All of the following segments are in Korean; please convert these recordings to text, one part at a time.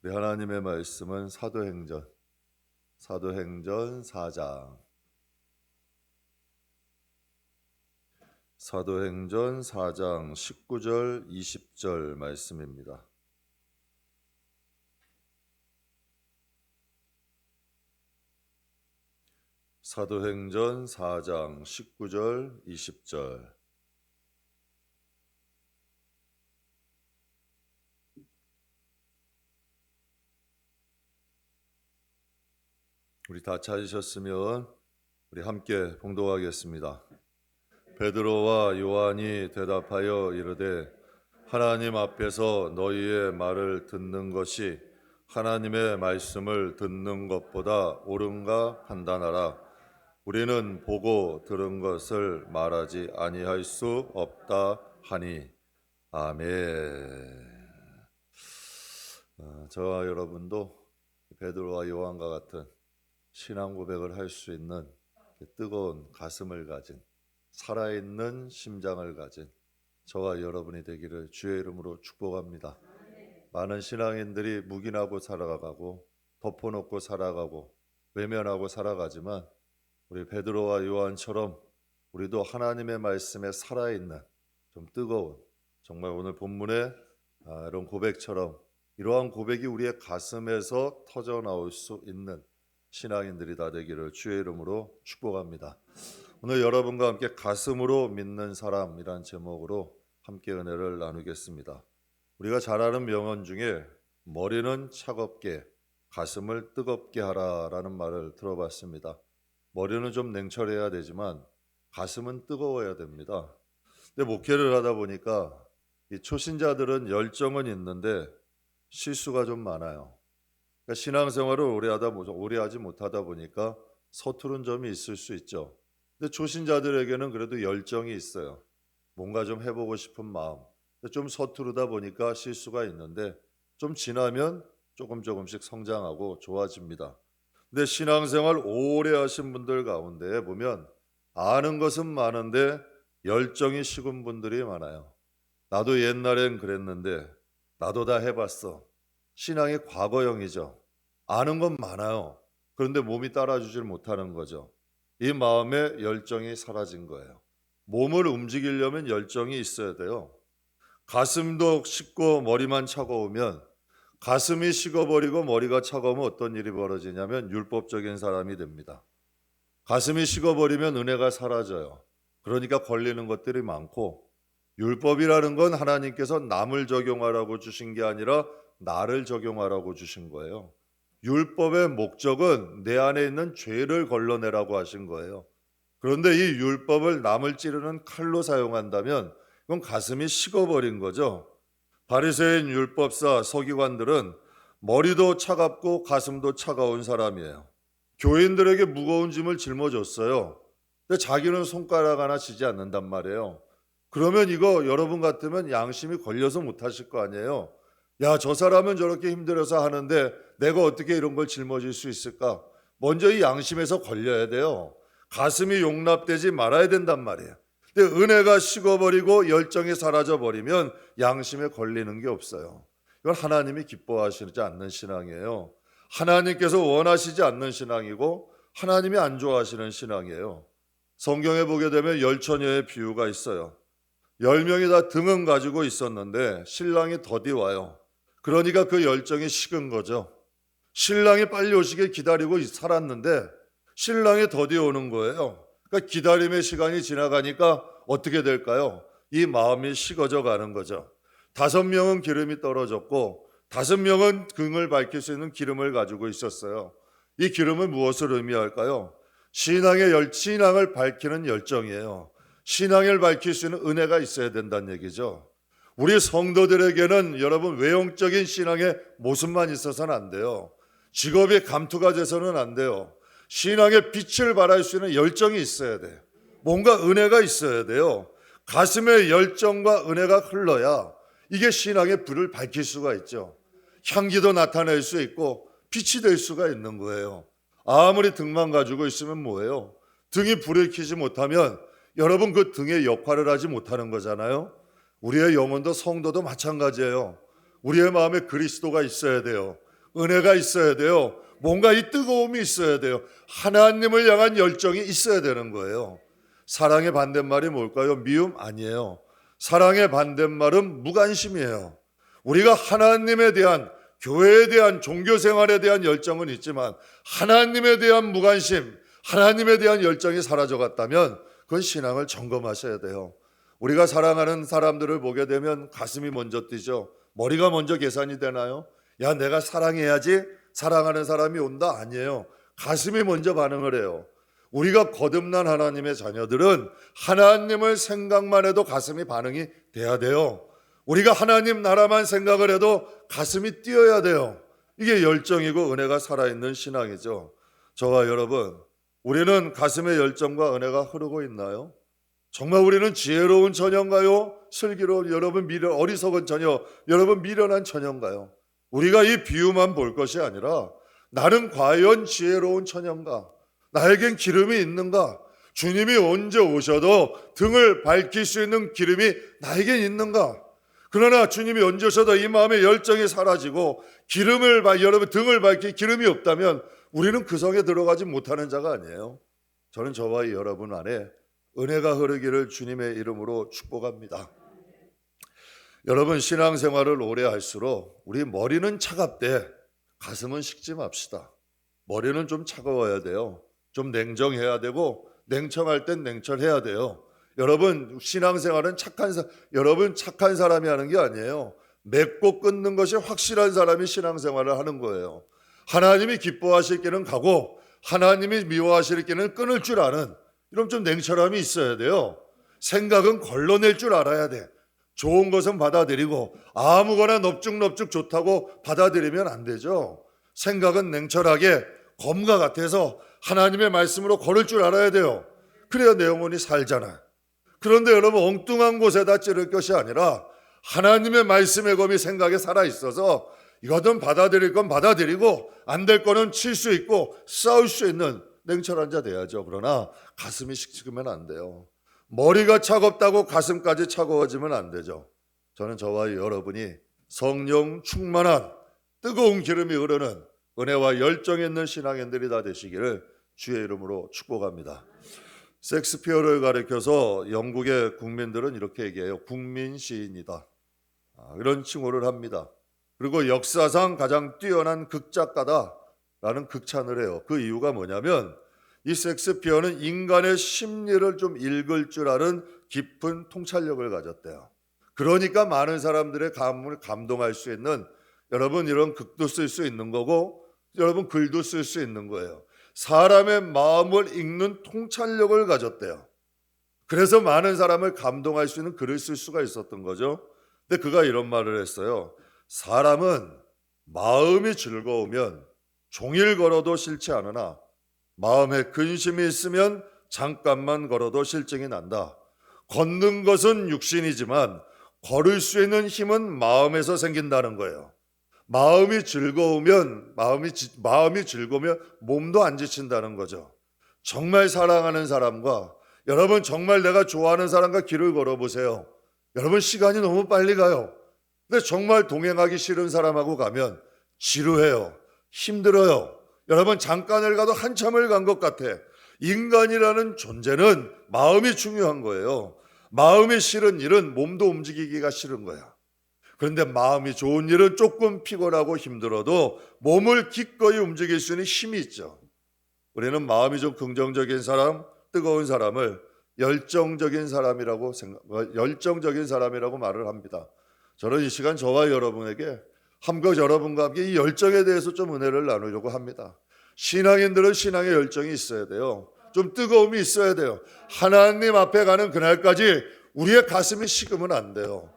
우리 하나님의 말씀은 사도행전 4장 사도행전 4장 19절 20절 말씀입니다. 사도행전 4장 19절 20절. 우리 다 찾으셨으면 우리 함께 봉독하겠습니다. 베드로와 요한이 대답하여 이르되 하나님 앞에서 너희의 말을 듣는 것이 하나님의 말씀을 듣는 것보다 옳은가 판단하라. 우리는 보고 들은 것을 말하지 아니할 수 없다 하니. 아멘. 저와 여러분도 베드로와 요한과 같은 신앙 고백을 할 수 있는 뜨거운 가슴을 가진 살아있는 심장을 가진 저와 여러분이 되기를 주의 이름으로 축복합니다. 많은 신앙인들이 묵인하고 살아가고 덮어놓고 살아가고 외면하고 살아가지만 우리 베드로와 요한처럼 우리도 하나님의 말씀에 살아있는 좀 뜨거운 정말 오늘 본문의 이런 고백처럼 이러한 고백이 우리의 가슴에서 터져나올 수 있는 신앙인들이 다 되기를 주의 이름으로 축복합니다. 오늘 여러분과 함께 가슴으로 믿는 사람이란 제목으로 함께 은혜를 나누겠습니다. 우리가 잘 아는 명언 중에 머리는 차갑게 가슴을 뜨겁게 하라라는 말을 들어봤습니다. 머리는 좀 냉철해야 되지만 가슴은 뜨거워야 됩니다. 근데 목회를 하다 보니까 이 초신자들은 열정은 있는데 실수가 좀 많아요. 그러니까 신앙생활을 오래 하지 못하다 보니까 서투른 점이 있을 수 있죠. 근데 초신자들에게는 그래도 열정이 있어요. 뭔가 좀 해보고 싶은 마음. 좀 서투르다 보니까 실수가 있는데 좀 지나면 조금씩 성장하고 좋아집니다. 근데 신앙생활 오래 하신 분들 가운데 보면 아는 것은 많은데 열정이 식은 분들이 많아요. 나도 옛날엔 그랬는데 나도 다 해봤어. 신앙의 과거형이죠. 아는 건 많아요. 그런데 몸이 따라주질 못하는 거죠. 이 마음에 열정이 사라진 거예요. 몸을 움직이려면 열정이 있어야 돼요. 가슴도 식고 머리만 차가우면 가슴이 식어버리고 머리가 차가우면 어떤 일이 벌어지냐면 율법적인 사람이 됩니다. 가슴이 식어버리면 은혜가 사라져요. 그러니까 걸리는 것들이 많고 율법이라는 건 하나님께서 남을 적용하라고 주신 게 아니라 나를 적용하라고 주신 거예요. 율법의 목적은 내 안에 있는 죄를 걸러내라고 하신 거예요. 그런데 이 율법을 남을 찌르는 칼로 사용한다면 그건 가슴이 식어버린 거죠. 바리새인 율법사 서기관들은 머리도 차갑고 가슴도 차가운 사람이에요. 교인들에게 무거운 짐을 짊어졌어요. 근데 자기는 손가락 하나 지지 않는단 말이에요. 그러면 이거 여러분 같으면 양심이 걸려서 못하실 거 아니에요. 야, 저 사람은 저렇게 힘들어서 하는데 내가 어떻게 이런 걸 짊어질 수 있을까? 먼저 이 양심에서 걸려야 돼요. 가슴이 용납되지 말아야 된단 말이에요. 근데 은혜가 식어버리고 열정이 사라져버리면 양심에 걸리는 게 없어요. 이건 하나님이 기뻐하시지 않는 신앙이에요. 하나님께서 원하시지 않는 신앙이고 하나님이 안 좋아하시는 신앙이에요. 성경에 보게 되면 열처녀의 비유가 있어요. 10명이 다 등은 가지고 있었는데 신랑이 더디 와요. 그러니까 그 열정이 식은 거죠. 신랑이 빨리 오시길 기다리고 살았는데 신랑이 더디 오는 거예요. 그러니까 기다림의 시간이 지나가니까 어떻게 될까요? 이 마음이 식어져 가는 거죠. 5명은 기름이 떨어졌고 5명은 긍을 밝힐 수 있는 기름을 가지고 있었어요. 이 기름은 무엇을 의미할까요? 신앙을 밝히는 열정이에요. 신앙을 밝힐 수 있는 은혜가 있어야 된다는 얘기죠. 우리 성도들에게는 여러분 외형적인 신앙의 모습만 있어서는 안 돼요. 직업이 감투가 돼서는 안 돼요. 신앙의 빛을 발할 수 있는 열정이 있어야 돼요. 뭔가 은혜가 있어야 돼요. 가슴에 열정과 은혜가 흘러야 이게 신앙의 불을 밝힐 수가 있죠. 향기도 나타낼 수 있고 빛이 될 수가 있는 거예요. 아무리 등만 가지고 있으면 뭐예요? 등이 불을 켜지 못하면 여러분 그 등의 역할을 하지 못하는 거잖아요. 우리의 영혼도 성도도 마찬가지예요. 우리의 마음에 그리스도가 있어야 돼요. 은혜가 있어야 돼요. 뭔가 이 뜨거움이 있어야 돼요. 하나님을 향한 열정이 있어야 되는 거예요. 사랑의 반대말이 뭘까요? 미움? 아니에요. 사랑의 반대말은 무관심이에요. 우리가 하나님에 대한, 교회에 대한, 종교 생활에 대한 열정은 있지만 하나님에 대한 무관심, 하나님에 대한 열정이 사라져갔다면 그건 신앙을 점검하셔야 돼요. 우리가 사랑하는 사람들을 보게 되면 가슴이 먼저 뛰죠. 머리가 먼저 계산이 되나요? 야, 내가 사랑해야지 사랑하는 사람이 온다? 아니에요. 가슴이 먼저 반응을 해요. 우리가 거듭난 하나님의 자녀들은 하나님을 생각만 해도 가슴이 반응이 돼야 돼요. 우리가 하나님 나라만 생각을 해도 가슴이 뛰어야 돼요. 이게 열정이고 은혜가 살아있는 신앙이죠. 저와 여러분, 우리는 가슴의 열정과 은혜가 흐르고 있나요? 정말 우리는 지혜로운 처녀인가요? 슬기로운 여러분 어리석은 처녀, 여러분 미련한 처녀인가요? 우리가 이 비유만 볼 것이 아니라 나는 과연 지혜로운 처녀인가? 나에겐 기름이 있는가? 주님이 언제 오셔도 등을 밝힐 수 있는 기름이 나에겐 있는가? 그러나 주님이 언제 오셔도 이 마음의 열정이 사라지고 여러분 등을 밝힐 기름이 없다면 우리는 그 성에 들어가지 못하는 자가 아니에요. 저는 저와 여러분 안에 은혜가 흐르기를 주님의 이름으로 축복합니다. 여러분, 신앙생활을 오래 할수록 우리 머리는 차갑되 가슴은 식지 맙시다. 머리는 좀 차가워야 돼요. 좀 냉정해야 되고 냉청할 땐 냉철해야 돼요. 여러분, 신앙생활은 여러분 착한 사람이 하는 게 아니에요. 맺고 끊는 것이 확실한 사람이 신앙생활을 하는 거예요. 하나님이 기뻐하실 길은 가고 하나님이 미워하실 길은 끊을 줄 아는, 이런 좀 냉철함이 있어야 돼요. 생각은 걸러낼 줄 알아야 돼. 좋은 것은 받아들이고 아무거나 넙죽넙죽 좋다고 받아들이면 안 되죠. 생각은 냉철하게 검과 같아서 하나님의 말씀으로 걸을 줄 알아야 돼요. 그래야 내 영혼이 살잖아. 그런데 여러분, 엉뚱한 곳에다 찌를 것이 아니라 하나님의 말씀의 검이 생각에 살아있어서 이거든 받아들일 건 받아들이고 안 될 거는 칠 수 있고 싸울 수 있는 냉철한 자 돼야죠. 그러나 가슴이 식으면 안 돼요. 머리가 차갑다고 가슴까지 차가워지면 안 되죠. 저는 저와 여러분이 성령 충만한 뜨거운 기름이 흐르는 은혜와 열정이 있는 신앙인들이 다 되시기를 주의 이름으로 축복합니다. 셰익스피어를 가리켜서 영국의 국민들은 이렇게 얘기해요. 국민 시인이다. 이런 칭호를 합니다. 그리고 역사상 가장 뛰어난 극작가다라는 극찬을 해요. 그 이유가 뭐냐면 이 셰익스피어는 인간의 심리를 좀 읽을 줄 아는 깊은 통찰력을 가졌대요. 그러니까 많은 사람들의 감을 감동할 수 있는, 여러분 이런 극도 쓸 수 있는 거고 여러분 글도 쓸 수 있는 거예요. 사람의 마음을 읽는 통찰력을 가졌대요. 그래서 많은 사람을 감동할 수 있는 글을 쓸 수가 있었던 거죠. 근데 그가 이런 말을 했어요. 사람은 마음이 즐거우면 종일 걸어도 싫지 않으나 마음에 근심이 있으면 잠깐만 걸어도 실증이 난다. 걷는 것은 육신이지만 걸을 수 있는 힘은 마음에서 생긴다는 거예요. 마음이 즐거우면 몸도 안 지친다는 거죠. 정말 사랑하는 사람과, 여러분 정말 내가 좋아하는 사람과 길을 걸어보세요. 여러분 시간이 너무 빨리 가요. 근데 정말 동행하기 싫은 사람하고 가면 지루해요. 힘들어요. 여러분 잠깐을 가도 한참을 간 것 같아. 인간이라는 존재는 마음이 중요한 거예요. 마음이 싫은 일은 몸도 움직이기가 싫은 거야. 그런데 마음이 좋은 일은 조금 피곤하고 힘들어도 몸을 기꺼이 움직일 수 있는 힘이 있죠. 우리는 마음이 좀 긍정적인 사람, 뜨거운 사람을 열정적인 사람이라고 말을 합니다. 저는 이 시간 저와 여러분에게 여러분과 함께 이 열정에 대해서 좀 은혜를 나누려고 합니다. 신앙인들은 신앙의 열정이 있어야 돼요. 좀 뜨거움이 있어야 돼요. 하나님 앞에 가는 그날까지 우리의 가슴이 식으면 안 돼요.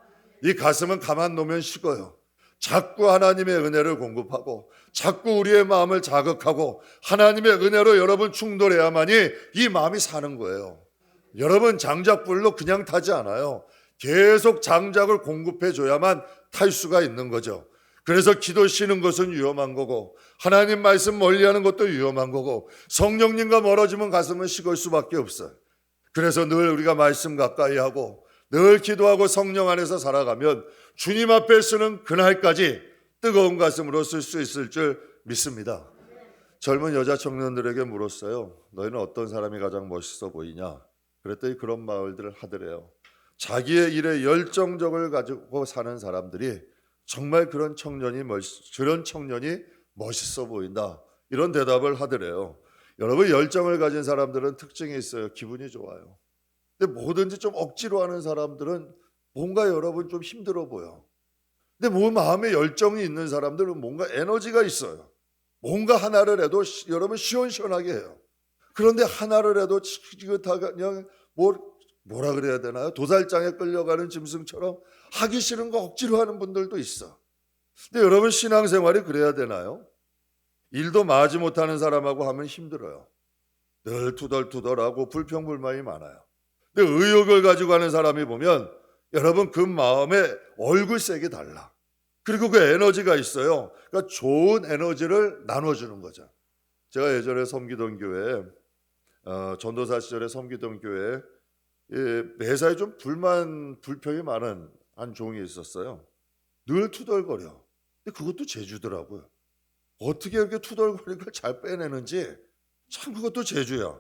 이 가슴은 가만 놓으면 식어요. 자꾸 하나님의 은혜를 공급하고 자꾸 우리의 마음을 자극하고 하나님의 은혜로 여러분 충돌해야만이 이 마음이 사는 거예요. 여러분 장작불로 그냥 타지 않아요. 계속 장작을 공급해 줘야만 탈 수가 있는 거죠. 그래서 기도 쉬는 것은 위험한 거고 하나님 말씀 멀리하는 것도 위험한 거고 성령님과 멀어지면 가슴은 식을 수밖에 없어요. 그래서 늘 우리가 말씀 가까이 하고 늘 기도하고 성령 안에서 살아가면 주님 앞에 서는 그날까지 뜨거운 가슴으로 쓸 수 있을 줄 믿습니다. 젊은 여자 청년들에게 물었어요. 너희는 어떤 사람이 가장 멋있어 보이냐? 그랬더니 그런 말들을 하더래요. 자기의 일에 열정적을 가지고 사는 사람들이 정말 그런 청년이 멋있어 보인다. 이런 대답을 하더래요. 여러분, 열정을 가진 사람들은 특징이 있어요. 기분이 좋아요. 근데 뭐든지 좀 억지로 하는 사람들은 뭔가 여러분 좀 힘들어 보여. 근데 뭐 마음에 열정이 있는 사람들은 뭔가 에너지가 있어요. 뭔가 하나를 해도 여러분 시원시원하게 해요. 그런데 하나를 해도 지긋하게 그냥 뭐라 그래야 되나요? 도살장에 끌려가는 짐승처럼 하기 싫은 거 억지로 하는 분들도 있어. 근데 여러분, 신앙생활이 그래야 되나요? 일도 마지 못하는 사람하고 하면 힘들어요. 늘 투덜투덜하고 불평불만이 많아요. 근데 의욕을 가지고 하는 사람이 보면 여러분 그 마음에 얼굴색이 달라. 그리고 그 에너지가 있어요. 그러니까 좋은 에너지를 나눠주는 거죠. 제가 예전에 섬기던 교회, 전도사 시절에 섬기던 교회에 매사에 좀 불평이 많은 한 종이 있었어요. 늘 투덜거려. 근데 그것도 재주더라고요. 어떻게 이렇게 투덜거리는 걸 잘 빼내는지 참 그것도 재주야.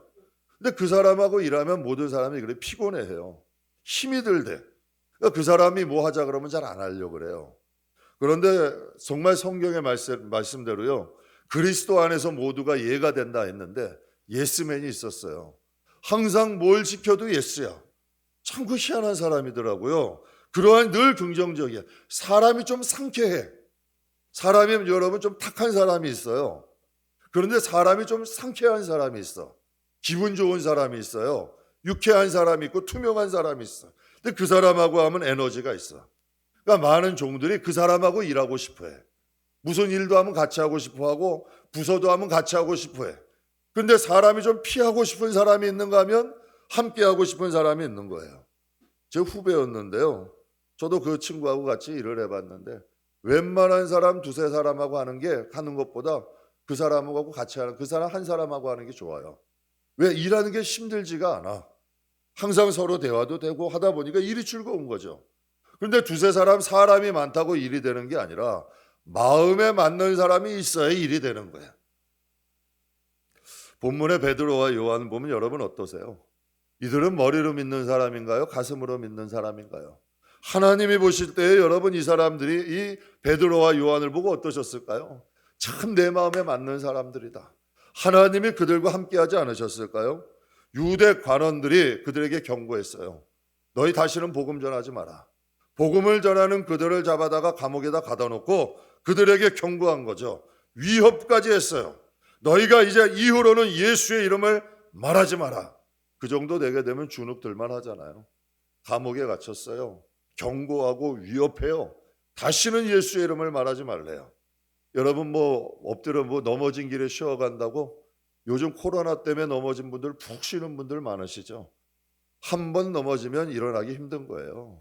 근데 그 사람하고 일하면 모든 사람이 그래 피곤해해요. 힘이 들대. 그러니까 그 사람이 뭐 하자 그러면 잘 안 하려고 그래요. 그런데 정말 성경의 말씀대로요. 그리스도 안에서 모두가 예가 된다 했는데 예스맨이 있었어요. 항상 뭘 지켜도 예스야. 참 그 희한한 사람이더라고요. 그러한 늘 긍정적이야. 사람이 좀 상쾌해. 사람이 여러분 좀 탁한 사람이 있어요. 그런데 사람이 좀 상쾌한 사람이 있어. 기분 좋은 사람이 있어요. 유쾌한 사람이 있고 투명한 사람이 있어. 근데 그 사람하고 하면 에너지가 있어. 그러니까 많은 종들이 그 사람하고 일하고 싶어 해. 무슨 일도 하면 같이 하고 싶어 하고 부서도 하면 같이 하고 싶어 해. 근데 사람이 좀 피하고 싶은 사람이 있는가 하면 함께 하고 싶은 사람이 있는 거예요. 제 후배였는데요. 저도 그 친구하고 같이 일을 해봤는데 웬만한 사람 두세 사람하고 하는 것보다 그 사람하고 같이 하는 그 사람 한 사람하고 하는 게 좋아요. 왜? 일하는 게 힘들지가 않아. 항상 서로 대화도 되고 하다 보니까 일이 즐거운 거죠. 그런데 두세 사람이 많다고 일이 되는 게 아니라 마음에 맞는 사람이 있어야 일이 되는 거야. 본문의 베드로와 요한 보면 여러분 어떠세요? 이들은 머리로 믿는 사람인가요? 가슴으로 믿는 사람인가요? 하나님이 보실 때 여러분 이 사람들이 이 베드로와 요한을 보고 어떠셨을까요? 참 내 마음에 맞는 사람들이다. 하나님이 그들과 함께하지 않으셨을까요? 유대 관원들이 그들에게 경고했어요. 너희 다시는 복음 전하지 마라. 복음을 전하는 그들을 잡아다가 감옥에다 가둬놓고 그들에게 경고한 거죠. 위협까지 했어요. 너희가 이제 이후로는 예수의 이름을 말하지 마라. 그 정도 되게 되면 주눅들만 하잖아요. 감옥에 갇혔어요. 경고하고 위협해요. 다시는 예수의 이름을 말하지 말래요. 여러분 엎드려 넘어진 길에 쉬어간다고 요즘 코로나 때문에 넘어진 분들 푹 쉬는 분들 많으시죠. 한 번 넘어지면 일어나기 힘든 거예요.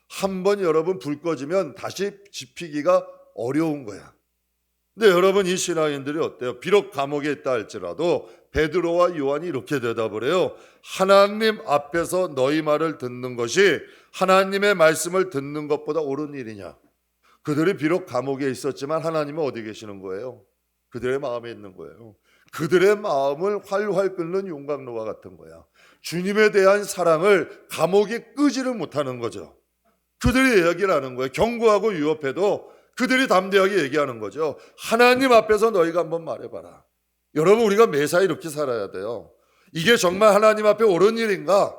한 번 여러분 불 꺼지면 다시 지피기가 어려운 거야. 근데 여러분 이 신앙인들이 어때요? 비록 감옥에 있다 할지라도 베드로와 요한이 이렇게 대답을 해요. 하나님 앞에서 너희 말을 듣는 것이 하나님의 말씀을 듣는 것보다 옳은 일이냐? 그들이 비록 감옥에 있었지만 하나님은 어디 계시는 거예요? 그들의 마음에 있는 거예요. 그들의 마음을 활활 끓는 용광로와 같은 거야. 주님에 대한 사랑을 감옥에 끄지를 못하는 거죠. 그들이 이야기를 하는 거예요. 경고하고 위협해도 그들이 담대하게 얘기하는 거죠. 하나님 앞에서 너희가 한번 말해봐라. 여러분 우리가 매사 이렇게 살아야 돼요. 이게 정말 하나님 앞에 옳은 일인가?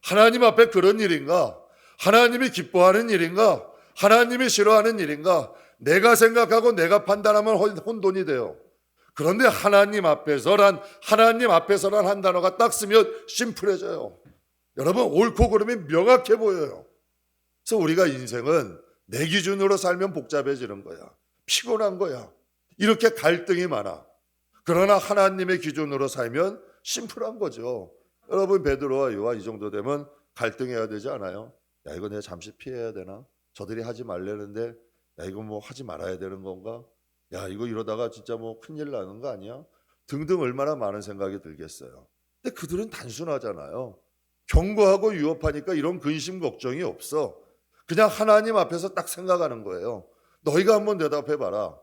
하나님 앞에 그런 일인가? 하나님이 기뻐하는 일인가? 하나님이 싫어하는 일인가? 내가 생각하고 내가 판단하면 혼돈이 돼요. 그런데 하나님 앞에서란 한 단어가 딱 쓰면 심플해져요. 여러분 옳고 그름이 명확해 보여요. 그래서 우리가 인생은 내 기준으로 살면 복잡해지는 거야. 피곤한 거야. 이렇게 갈등이 많아. 그러나 하나님의 기준으로 살면 심플한 거죠. 여러분 베드로와 요한 이 정도 되면 갈등해야 되지 않아요? 야 이거 내가 잠시 피해야 되나? 저들이 하지 말라는데 야 이거 하지 말아야 되는 건가? 야 이거 이러다가 진짜 큰일 나는 거 아니야? 등등 얼마나 많은 생각이 들겠어요. 근데 그들은 단순하잖아요. 경고하고 위협하니까 이런 근심 걱정이 없어. 그냥 하나님 앞에서 딱 생각하는 거예요. 너희가 한번 대답해 봐라.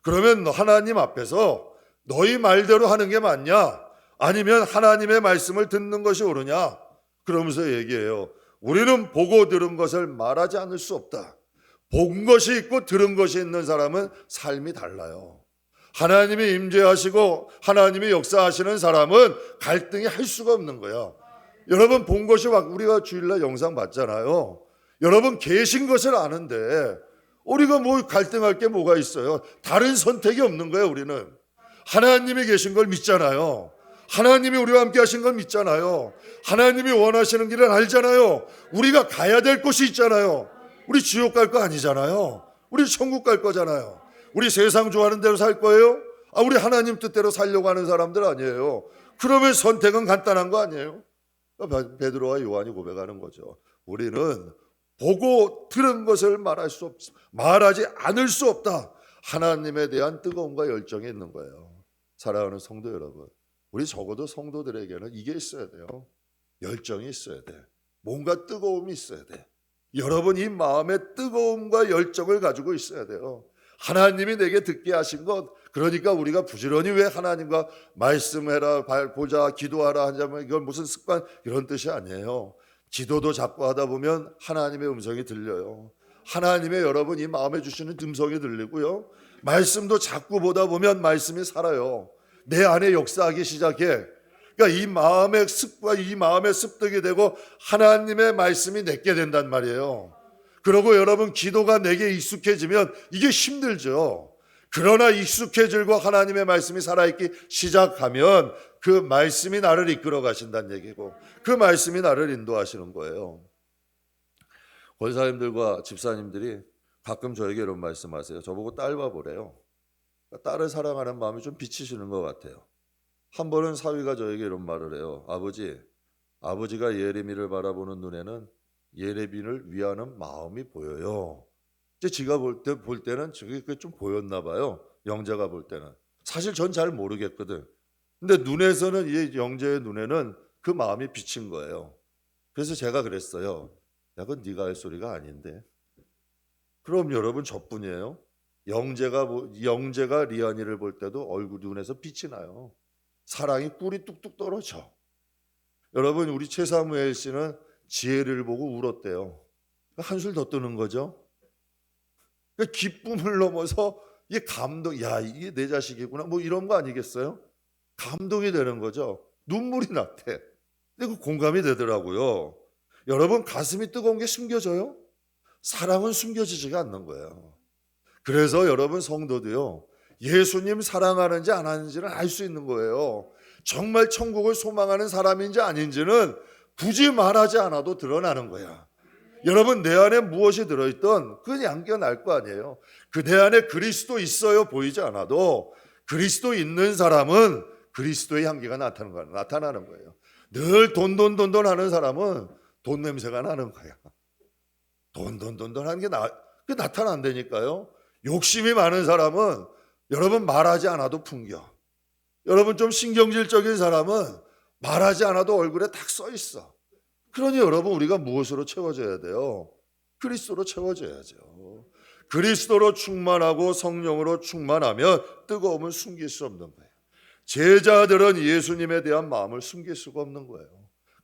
그러면 하나님 앞에서 너희 말대로 하는 게 맞냐? 아니면 하나님의 말씀을 듣는 것이 옳으냐? 그러면서 얘기해요. 우리는 보고 들은 것을 말하지 않을 수 없다. 본 것이 있고 들은 것이 있는 사람은 삶이 달라요. 하나님이 임재하시고 하나님이 역사하시는 사람은 갈등이 할 수가 없는 거야. 여러분 본 것이 우리가 주일날 영상 봤잖아요. 여러분 계신 것을 아는데 우리가 뭐 갈등할 게 뭐가 있어요? 다른 선택이 없는 거예요. 우리는 하나님이 계신 걸 믿잖아요. 하나님이 우리와 함께 하신 걸 믿잖아요. 하나님이 원하시는 길을 알잖아요. 우리가 가야 될 곳이 있잖아요. 우리 지옥 갈 거 아니잖아요. 우리 천국 갈 거잖아요. 우리 세상 좋아하는 대로 살 거예요? 우리 하나님 뜻대로 살려고 하는 사람들 아니에요. 그러면 선택은 간단한 거 아니에요? 베드로와 요한이 고백하는 거죠. 우리는 보고 들은 것을 말하지 않을 수 없다. 하나님에 대한 뜨거움과 열정이 있는 거예요. 사랑하는 성도 여러분, 우리 적어도 성도들에게는 이게 있어야 돼요. 열정이 있어야 돼. 뭔가 뜨거움이 있어야 돼. 여러분 이 마음의 뜨거움과 열정을 가지고 있어야 돼요. 하나님이 내게 듣게 하신 것, 그러니까 우리가 부지런히 왜 하나님과 말씀해라, 보자, 기도하라 하자면 이건 무슨 습관 이런 뜻이 아니에요. 기도도 자꾸 하다 보면 하나님의 음성이 들려요. 하나님의 여러분 이 마음에 주시는 음성이 들리고요. 말씀도 자꾸 보다 보면 말씀이 살아요. 내 안에 역사하기 시작해. 그러니까 이 마음의 습관, 이 마음의 습득이 되고 하나님의 말씀이 내게 된단 말이에요. 그러고 여러분 기도가 내게 익숙해지면 이게 힘들죠. 그러나 익숙해지고 하나님의 말씀이 살아있기 시작하면 그 말씀이 나를 이끌어 가신다는 얘기고 그 말씀이 나를 인도하시는 거예요. 권사님들과 집사님들이 가끔 저에게 이런 말씀하세요. 저보고 딸 봐보래요. 딸을 사랑하는 마음이 좀 비치시는 것 같아요. 한 번은 사위가 저에게 이런 말을 해요. 아버지가 예레미를 바라보는 눈에는 예레미를 위하는 마음이 보여요. 이제 지가 볼 때는 저게 좀 보였나 봐요. 영자가 볼 때는. 사실 전 잘 모르겠거든. 근데 눈에서는 이 영자의 눈에는 그 마음이 비친 거예요. 그래서 제가 그랬어요. 야, 그건 네가 할 소리가 아닌데. 그럼 여러분 저뿐이에요. 영재가 리안이를 볼 때도 얼굴 눈에서 빛이 나요. 사랑이 꿀이 뚝뚝 떨어져. 여러분 우리 최사무엘 씨는 지혜를 보고 울었대요. 한술 더 뜨는 거죠. 기쁨을 넘어서 이게 감동, 야 이게 내 자식이구나 뭐 이런 거 아니겠어요? 감동이 되는 거죠. 눈물이 났대. 근데 그 공감이 되더라고요. 여러분 가슴이 뜨거운 게 숨겨져요? 사랑은 숨겨지지가 않는 거예요. 그래서 여러분 성도도요. 예수님 사랑하는지 안 하는지를 알 수 있는 거예요. 정말 천국을 소망하는 사람인지 아닌지는 굳이 말하지 않아도 드러나는 거야. 여러분 내 안에 무엇이 들어있던 그 양기가 날 거 아니에요. 그 내 안에 그리스도 있어요 보이지 않아도 그리스도 있는 사람은 그리스도의 향기가 나타나는 거예요. 늘 돈돈 하는 사람은 돈 냄새가 나는 거야. 돈돈 하는 게 나타난다니까요. 욕심이 많은 사람은 여러분 말하지 않아도 풍겨. 여러분 좀 신경질적인 사람은 말하지 않아도 얼굴에 딱 써 있어. 그러니 여러분 우리가 무엇으로 채워져야 돼요? 그리스도로 채워져야죠. 그리스도로 충만하고 성령으로 충만하면 뜨거움을 숨길 수 없는 거예요. 제자들은 예수님에 대한 마음을 숨길 수가 없는 거예요.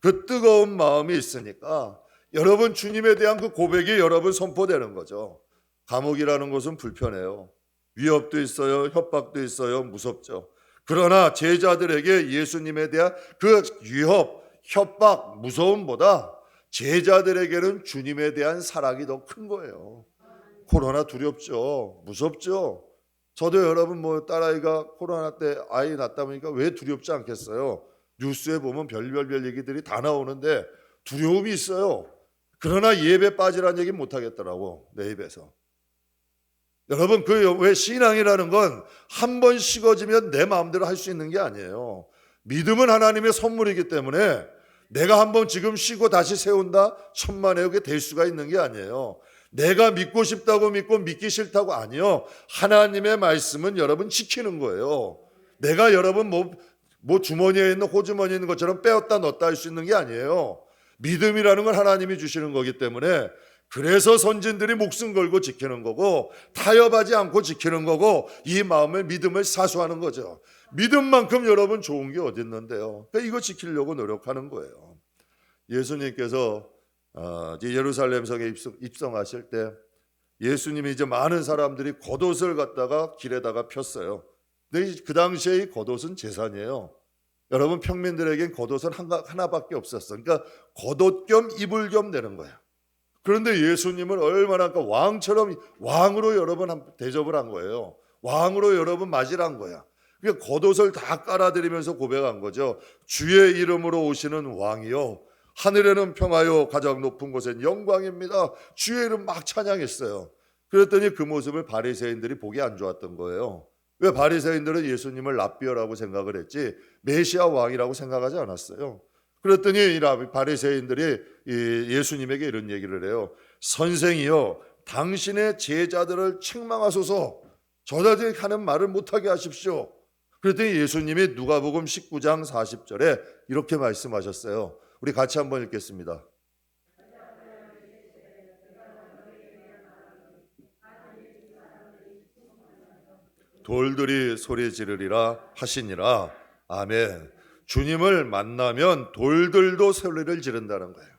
그 뜨거운 마음이 있으니까 여러분 주님에 대한 그 고백이 여러분 선포되는 거죠. 감옥이라는 것은 불편해요. 위협도 있어요. 협박도 있어요. 무섭죠. 그러나 제자들에게 예수님에 대한 그 위협, 협박, 무서움보다 제자들에게는 주님에 대한 사랑이 더 큰 거예요. 코로나 두렵죠. 무섭죠. 저도 여러분 딸아이가 코로나 때 아이 낳다 보니까 왜 두렵지 않겠어요? 뉴스에 보면 별별 얘기들이 다 나오는데 두려움이 있어요. 그러나 예배 빠지라는 얘기 못 하겠더라고 내 입에서. 여러분 왜 신앙이라는 건 한 번 식어지면 내 마음대로 할 수 있는 게 아니에요. 믿음은 하나님의 선물이기 때문에 내가 한번 지금 쉬고 다시 세운다 천만에 그게 될 수가 있는 게 아니에요. 내가 믿고 싶다고 믿고 믿기 싫다고 아니요. 하나님의 말씀은 여러분 지키는 거예요. 내가 여러분 뭐 주머니에 있는 호주머니에 있는 것처럼 빼었다 넣었다 할 수 있는 게 아니에요. 믿음이라는 걸 하나님이 주시는 거기 때문에 그래서 선진들이 목숨 걸고 지키는 거고 타협하지 않고 지키는 거고 이 마음의 믿음을 사수하는 거죠. 믿음만큼 여러분 좋은 게 어디 있는데요. 그러니까 이거 지키려고 노력하는 거예요. 예수님께서 이제 예루살렘 성에 입성하실 때 예수님이 이제 많은 사람들이 겉옷을 갖다가 길에다가 폈어요. 근데 그 당시에 이 겉옷은 재산이에요. 여러분 평민들에겐 겉옷은 하나밖에 없었어요. 그러니까 겉옷 겸 이불 겸 되는 거예요. 그런데 예수님은 얼마나 왕처럼 왕으로 여러분 대접을 한 거예요. 왕으로 여러분 맞이를 한 거야. 그러니까 겉옷을 다 깔아드리면서 고백한 거죠. 주의 이름으로 오시는 왕이요, 하늘에는 평화요, 가장 높은 곳엔 영광입니다. 주의 이름 막 찬양했어요. 그랬더니 그 모습을 바리새인들이 보기 안 좋았던 거예요. 왜? 바리새인들은 예수님을 랍비어라고 생각을 했지 메시아 왕이라고 생각하지 않았어요. 그랬더니 이 바리새인들이 예수님에게 이런 얘기를 해요. 선생이여, 당신의 제자들을 책망하소서. 저자들이 하는 말을 못하게 하십시오. 그랬더니 예수님이 누가복음 19장 40절에 이렇게 말씀하셨어요. 우리 같이 한번 읽겠습니다. 돌들이 소리 지르리라 하시니라. 아멘. 주님을 만나면 돌들도 소리를 지른다는 거예요.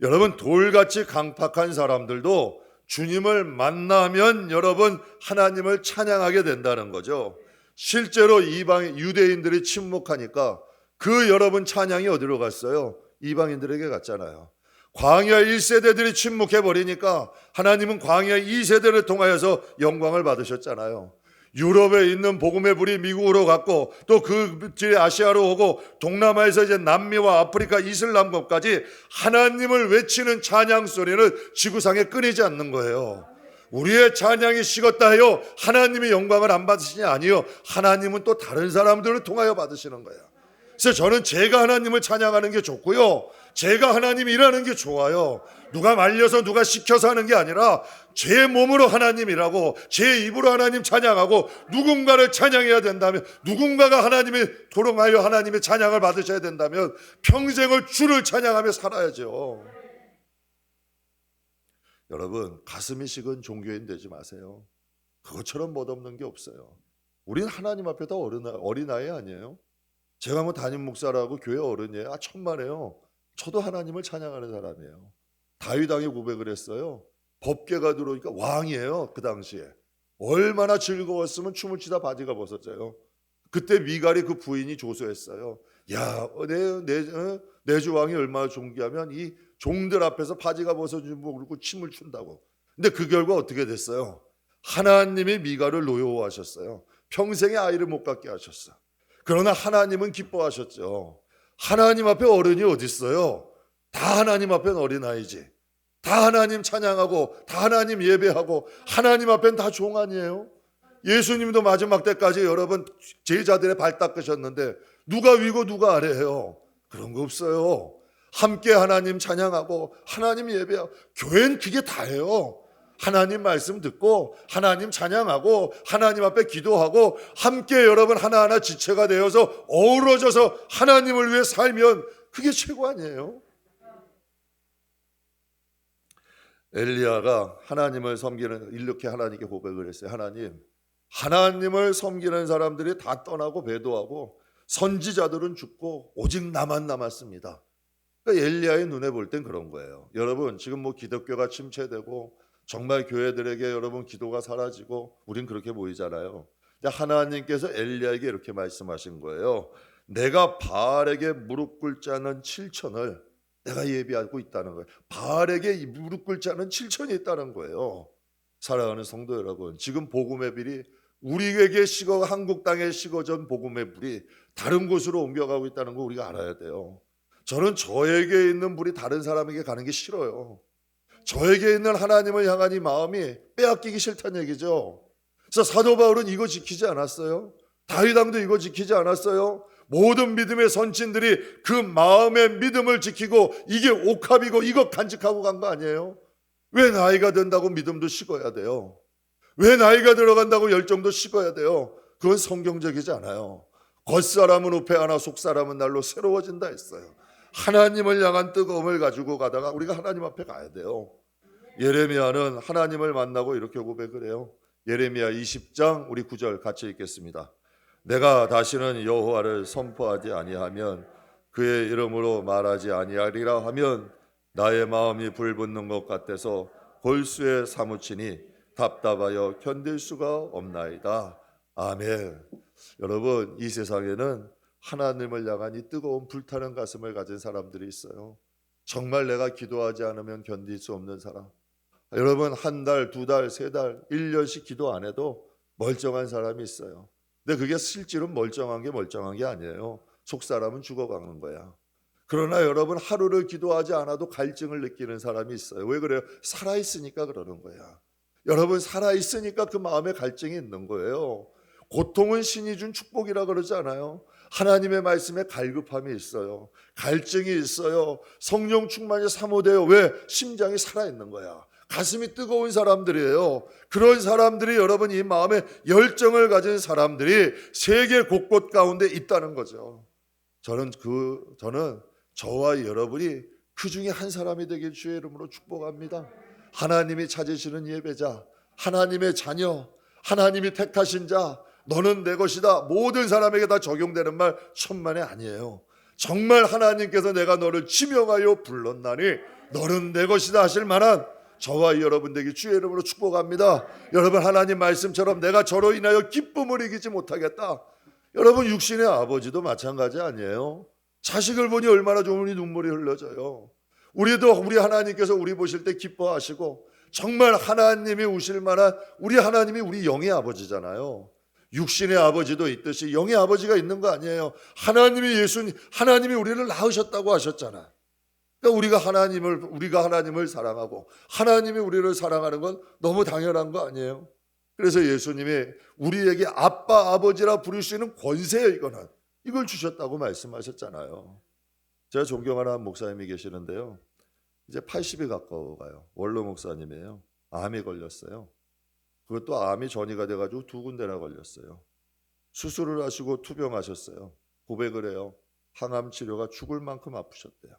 여러분, 돌같이 강팍한 사람들도 주님을 만나면 여러분 하나님을 찬양하게 된다는 거죠. 실제로 이방 유대인들이 침묵하니까 그 여러분 찬양이 어디로 갔어요? 이방인들에게 갔잖아요. 광야 1세대들이 침묵해버리니까 하나님은 광야 2세대를 통하여서 영광을 받으셨잖아요. 유럽에 있는 복음의 불이 미국으로 갔고 또 그 길이 아시아로 오고 동남아에서 이제 남미와 아프리카 이슬람권까지 하나님을 외치는 찬양 소리는 지구상에 끊이지 않는 거예요. 우리의 찬양이 식었다 해요. 하나님이 영광을 안 받으시니 아니요. 하나님은 또 다른 사람들을 통하여 받으시는 거예요. 그래서 저는 제가 하나님을 찬양하는 게 좋고요. 제가 하나님 일하는 게 좋아요. 누가 말려서 누가 시켜서 하는 게 아니라 제 몸으로 하나님 일하고 제 입으로 하나님 찬양하고 누군가를 찬양해야 된다면, 누군가가 하나님의 도롱하여 하나님의 찬양을 받으셔야 된다면 평생을 주를 찬양하며 살아야죠. 여러분, 가슴이 식은 종교인 되지 마세요. 그것처럼 멋없는 게 없어요. 우린 하나님 앞에 다 어린아이 아니에요? 제가 뭐 담임 목사라고 교회 어른이에요? 천만에요. 저도 하나님을 찬양하는 사람이에요. 다윗 왕이 고백을 했어요. 법궤가 들어오니까 왕이에요. 그 당시에 얼마나 즐거웠으면 춤을 추다 바지가 벗어져요. 그때 미갈이 그 부인이 조소했어요. 야, 내 주 왕이 얼마나 존귀하면 이 종들 앞에서 바지가 벗어지지 모르고 춤을 춘다고. 근데 그 결과 어떻게 됐어요? 하나님이 미갈을 노여워하셨어요. 평생에 아이를 못 갖게 하셨어. 그러나 하나님은 기뻐하셨죠. 하나님 앞에 어른이 어디 있어요? 다 하나님 앞엔 어린아이지. 다 하나님 찬양하고 다 하나님 예배하고 하나님 앞엔 다 종 아니에요? 예수님도 마지막 때까지 여러분 제자들의 발 닦으셨는데 누가 위고 누가 아래예요? 그런 거 없어요. 함께 하나님 찬양하고 하나님 예배하고, 교회는 그게 다예요. 하나님 말씀 듣고 하나님 찬양하고 하나님 앞에 기도하고 함께 여러분 하나하나 지체가 되어서 어우러져서 하나님을 위해 살면 그게 최고 아니에요? 엘리야가 하나님을 섬기는, 이렇게 하나님께 고백을 했어요. 하나님을 섬기는 사람들이 다 떠나고 배도하고 선지자들은 죽고 오직 나만 남았습니다. 그러니까 엘리야의 눈에 볼 땐 그런 거예요. 여러분, 지금 뭐 기독교가 침체되고 정말 교회들에게 여러분 기도가 사라지고 우린 그렇게 보이잖아요. 근데 하나님께서 엘리야에게 이렇게 말씀하신 거예요. 내가 바알에게 무릎 꿇지 않은 7천을 내가 예비하고 있다는 거예요. 바알에게 무릎 꿇지 않은 7천이 있다는 거예요. 사랑하는 성도 여러분, 지금 복음의 불이 우리에게 한국 땅에 식어진 복음의 불이 다른 곳으로 옮겨가고 있다는 거 우리가 알아야 돼요. 저는 저에게 있는 불이 다른 사람에게 가는 게 싫어요. 저에게 있는 하나님을 향한 이 마음이 빼앗기기 싫다는 얘기죠. 그래서 사도 바울은 이거 지키지 않았어요? 다윗 왕도 이거 지키지 않았어요? 모든 믿음의 선친들이 그 마음의 믿음을 지키고 이게 옥합이고 이거 간직하고 간 거 아니에요? 왜 나이가 된다고 믿음도 식어야 돼요? 왜 나이가 들어간다고 열정도 식어야 돼요? 그건 성경적이지 않아요. 겉사람은 후패하나 속사람은 날로 새로워진다 했어요. 하나님을 향한 뜨거움을 가지고 가다가 우리가 하나님 앞에 가야 돼요. 예레미야는 하나님을 만나고 이렇게 고백을 해요. 예레미야 20장 우리 9절 같이 읽겠습니다. 내가 다시는 여호와를 선포하지 아니하면 그의 이름으로 말하지 아니하리라 하면 나의 마음이 불붙는 것 같아서 골수에 사무치니 답답하여 견딜 수가 없나이다. 아멘. 여러분, 이 세상에는 하나님을 향한 이 뜨거운 불타는 가슴을 가진 사람들이 있어요. 정말 내가 기도하지 않으면 견딜 수 없는 사람. 여러분, 한 달, 두 달, 세 달, 1년씩 기도 안 해도 멀쩡한 사람이 있어요. 근데 그게 실제로 멀쩡한 게 아니에요. 속 사람은 죽어가는 거야. 그러나 여러분, 하루를 기도하지 않아도 갈증을 느끼는 사람이 있어요. 왜 그래요? 살아있으니까 그러는 거야. 여러분, 살아있으니까 그 마음에 갈증이 있는 거예요. 고통은 신이 준 축복이라 그러지 않아요? 하나님의 말씀에 갈급함이 있어요. 갈증이 있어요. 성령 충만이 사모돼요. 왜? 심장이 살아있는 거야. 가슴이 뜨거운 사람들이에요. 그런 사람들이 여러분, 이 마음에 열정을 가진 사람들이 세계 곳곳 가운데 있다는 거죠. 저는 저와 여러분이 그 중에 한 사람이 되길 주의 이름으로 축복합니다. 하나님이 찾으시는 예배자, 하나님의 자녀, 하나님이 택하신 자, 너는 내 것이다. 모든 사람에게 다 적용되는 말 천만에 아니에요. 정말 하나님께서 내가 너를 지명하여 불렀나니 너는 내 것이다 하실 만한 저와 여러분 되기 주의 이름으로 축복합니다. 여러분, 하나님 말씀처럼 내가 저로 인하여 기쁨을 이기지 못하겠다. 여러분, 육신의 아버지도 마찬가지 아니에요? 자식을 보니 얼마나 좋으니 눈물이 흘러져요. 우리 하나님께서 우리 보실 때 기뻐하시고 정말 하나님이 우실 만한 우리 하나님이 우리 영의 아버지잖아요. 육신의 아버지도 있듯이 영의 아버지가 있는 거 아니에요. 하나님이 우리를 낳으셨다고 하셨잖아. 그러니까 우리가 하나님을 사랑하고 하나님이 우리를 사랑하는 건 너무 당연한 거 아니에요? 그래서 예수님이 우리에게 아빠, 아버지라 부를 수 있는 권세예요. 이걸 주셨다고 말씀하셨잖아요. 제가 존경하는 목사님이 계시는데요. 이제 80이 가까워가요. 원로 목사님이에요. 암이 걸렸어요. 그것도 암이 전이가 돼가지고 2군데나 걸렸어요. 수술을 하시고 투병하셨어요. 고백을 해요. 항암 치료가 죽을 만큼 아프셨대요.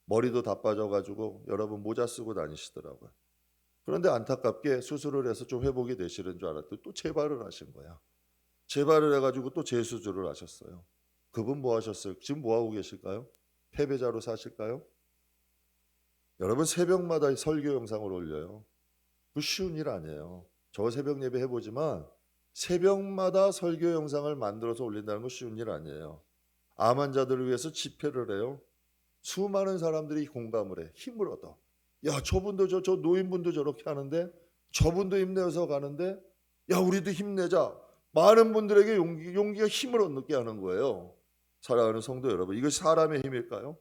머리도 다 빠져가지고 여러분 모자 쓰고 다니시더라고요. 그런데 안타깝게 수술을 해서 좀 회복이 되시는 줄 알았더니 또 재발을 하신 거야. 재발을 해가지고 또 재수술을 하셨어요. 그분 뭐 하셨어요? 지금 뭐 하고 계실까요? 패배자로 사실까요? 여러분, 새벽마다 설교 영상을 올려요. 그 쉬운 일 아니에요. 저 새벽 예배 해보지만 새벽마다 설교 영상을 만들어서 올린다는 건 쉬운 일 아니에요. 암 환자들을 위해서 집회를 해요. 수많은 사람들이 공감을 해. 힘을 얻어. 야, 저분도 저 노인분도 저렇게 하는데, 저분도 힘내서 가는데, 야, 우리도 힘내자. 많은 분들에게 용기가 힘을 얻게 하는 거예요. 사랑하는 성도 여러분, 이것이 사람의 힘일까요?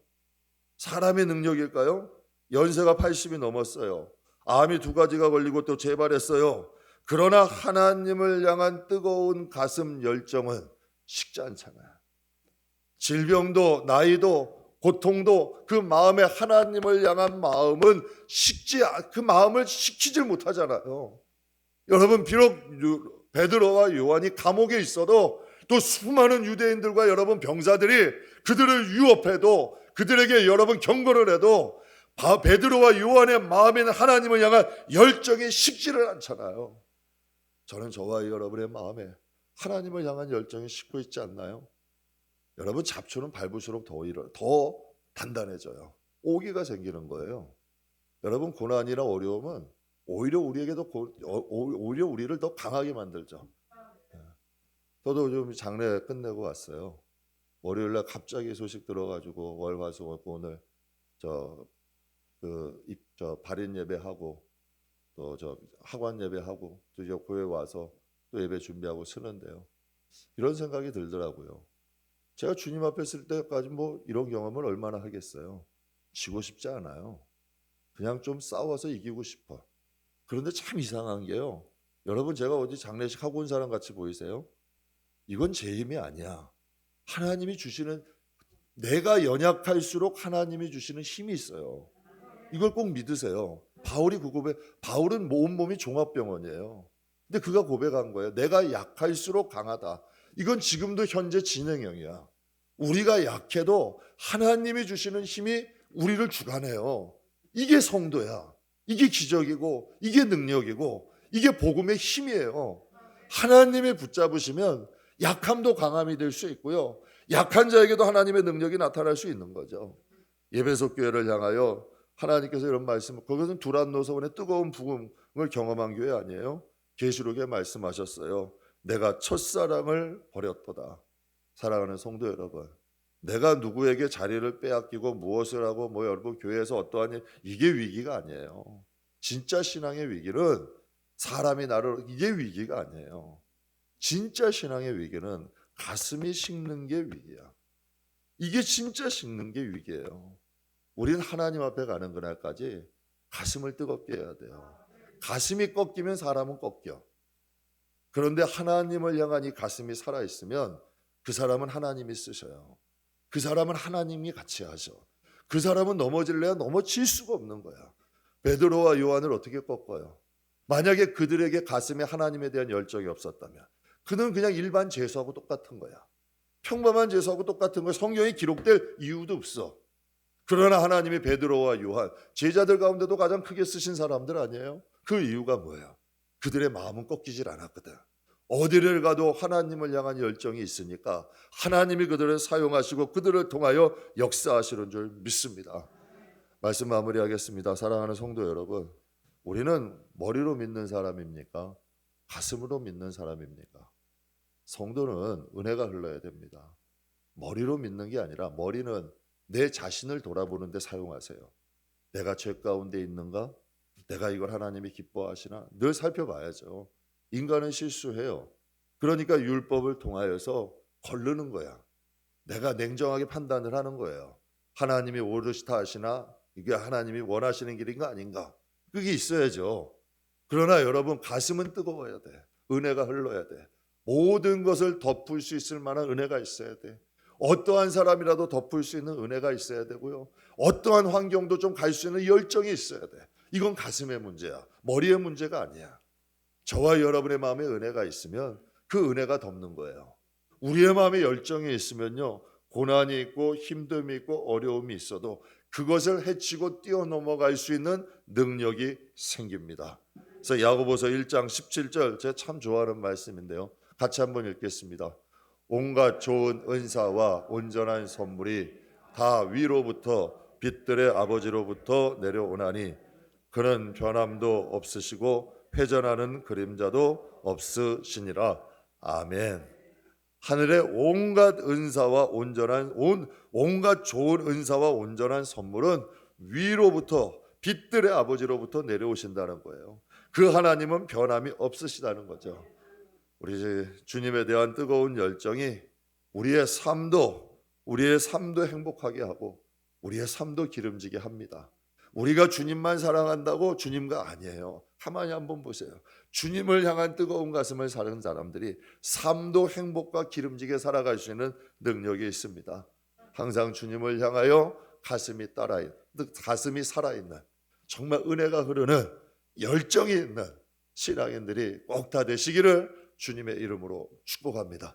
사람의 능력일까요? 연세가 80이 넘었어요. 암이 2가지가 걸리고 또 재발했어요. 그러나 하나님을 향한 뜨거운 가슴 열정은 식지 않잖아요. 질병도 나이도 고통도 그 마음에 하나님을 향한 마음은 그 마음을 식히질 못하잖아요. 여러분, 비록 베드로와 요한이 감옥에 있어도 또 수많은 유대인들과 여러분 병사들이 그들을 유업해도 그들에게 여러분 경고를 해도 베드로와 요한의 마음에는 하나님을 향한 열정이 식지를 않잖아요. 저는 저와 여러분의 마음에 하나님을 향한 열정이 식고 있지 않나요? 여러분, 잡초는 밟을수록 더 단단해져요. 오기가 생기는 거예요. 여러분, 고난이나 어려움은 오히려 우리를 더 강하게 만들죠. 저도 좀 장례 끝내고 왔어요. 월요일날 갑자기 소식 들어가지고 월화수목 오늘 발인 예배하고 또 학원 예배하고 또 이제 교회 와서 또 예배 준비하고 쓰는데요. 이런 생각이 들더라고요. 제가 주님 앞에 있을 때까지 뭐 이런 경험을 얼마나 하겠어요. 지고 싶지 않아요. 그냥 좀 싸워서 이기고 싶어. 그런데 참 이상한 게요. 여러분, 제가 어디 장례식 하고 온 사람 같이 보이세요? 이건 제 힘이 아니야. 하나님이 주시는, 내가 연약할수록 하나님이 주시는 힘이 있어요. 이걸 꼭 믿으세요. 바울은 온몸이 종합병원이에요. 근데 그가 고백한 거예요. 내가 약할수록 강하다. 이건 지금도 현재 진행형이야. 우리가 약해도 하나님이 주시는 힘이 우리를 주관해요. 이게 성도야. 이게 기적이고 이게 능력이고 이게 복음의 힘이에요. 하나님이 붙잡으시면 약함도 강함이 될 수 있고요. 약한 자에게도 하나님의 능력이 나타날 수 있는 거죠. 예배소 교회를 향하여 하나님께서 이런 말씀을, 그것은 두란 노서원의 뜨거운 부흥을 경험한 교회 아니에요? 계시록에 말씀하셨어요. 내가 첫사랑을 버렸도다. 사랑하는 성도 여러분, 내가 누구에게 자리를 빼앗기고 무엇을 하고 여러분 교회에서 어떠한 일, 이게 위기가 아니에요. 진짜 신앙의 위기는 사람이 나를, 이게 위기가 아니에요. 진짜 신앙의 위기는 가슴이 식는 게 위기야. 이게 진짜 식는 게 위기예요. 우리는 하나님 앞에 가는 그날까지 가슴을 뜨겁게 해야 돼요. 가슴이 꺾이면 사람은 꺾여. 그런데 하나님을 향한 이 가슴이 살아있으면 그 사람은 하나님이 쓰셔요. 그 사람은 하나님이 같이 하셔. 그 사람은 넘어질래야 넘어질 수가 없는 거야. 베드로와 요한을 어떻게 꺾어요? 만약에 그들에게 가슴에 하나님에 대한 열정이 없었다면 그는 그냥 일반 죄수하고 똑같은 거야. 평범한 죄수하고 똑같은 거야. 성경에 기록될 이유도 없어. 그러나 하나님이 베드로와 요한, 제자들 가운데도 가장 크게 쓰신 사람들 아니에요? 그 이유가 뭐예요? 그들의 마음은 꺾이질 않았거든. 어디를 가도 하나님을 향한 열정이 있으니까 하나님이 그들을 사용하시고 그들을 통하여 역사하시는 줄 믿습니다. 말씀 마무리하겠습니다. 사랑하는 성도 여러분, 우리는 머리로 믿는 사람입니까? 가슴으로 믿는 사람입니까? 성도는 은혜가 흘러야 됩니다. 머리로 믿는 게 아니라 머리는 내 자신을 돌아보는 데 사용하세요. 내가 죄 가운데 있는가? 내가 이걸 하나님이 기뻐하시나? 늘 살펴봐야죠. 인간은 실수해요. 그러니까 율법을 통하여서 거르는 거야. 내가 냉정하게 판단을 하는 거예요. 하나님이 옳으시다 하시나? 이게 하나님이 원하시는 길인가 아닌가? 그게 있어야죠. 그러나 여러분, 가슴은 뜨거워야 돼. 은혜가 흘러야 돼. 모든 것을 덮을 수 있을 만한 은혜가 있어야 돼. 어떠한 사람이라도 덮을 수 있는 은혜가 있어야 되고요. 어떠한 환경도 좀 갈 수 있는 열정이 있어야 돼. 이건 가슴의 문제야. 머리의 문제가 아니야. 저와 여러분의 마음에 은혜가 있으면 그 은혜가 덮는 거예요. 우리의 마음에 열정이 있으면요, 고난이 있고 힘듦이 있고 어려움이 있어도 그것을 헤치고 뛰어넘어갈 수 있는 능력이 생깁니다. 그래서 야고보서 1장 17절, 제가 참 좋아하는 말씀인데요, 같이 한번 읽겠습니다. 온갖 좋은 은사와 온전한 선물이 다 위로부터 빛들의 아버지로부터 내려오나니 그는 변함도 없으시고 회전하는 그림자도 없으시니라. 아멘. 하늘의 온갖 은사와 온갖 좋은 은사와 온전한 선물은 위로부터 빛들의 아버지로부터 내려오신다는 거예요. 그 하나님은 변함이 없으시다는 거죠. 우리 주님에 대한 뜨거운 열정이 우리의 삶도 행복하게 하고 우리의 삶도 기름지게 합니다. 우리가 주님만 사랑한다고 주님과 아니에요. 가만히 한번 보세요. 주님을 향한 뜨거운 가슴을 사는 사람들이 삶도 행복과 기름지게 살아갈 수 있는 능력이 있습니다. 항상 주님을 향하여 가슴이 살아있는, 정말 은혜가 흐르는 열정이 있는 신앙인들이 꼭 다 되시기를 주님의 이름으로 축복합니다.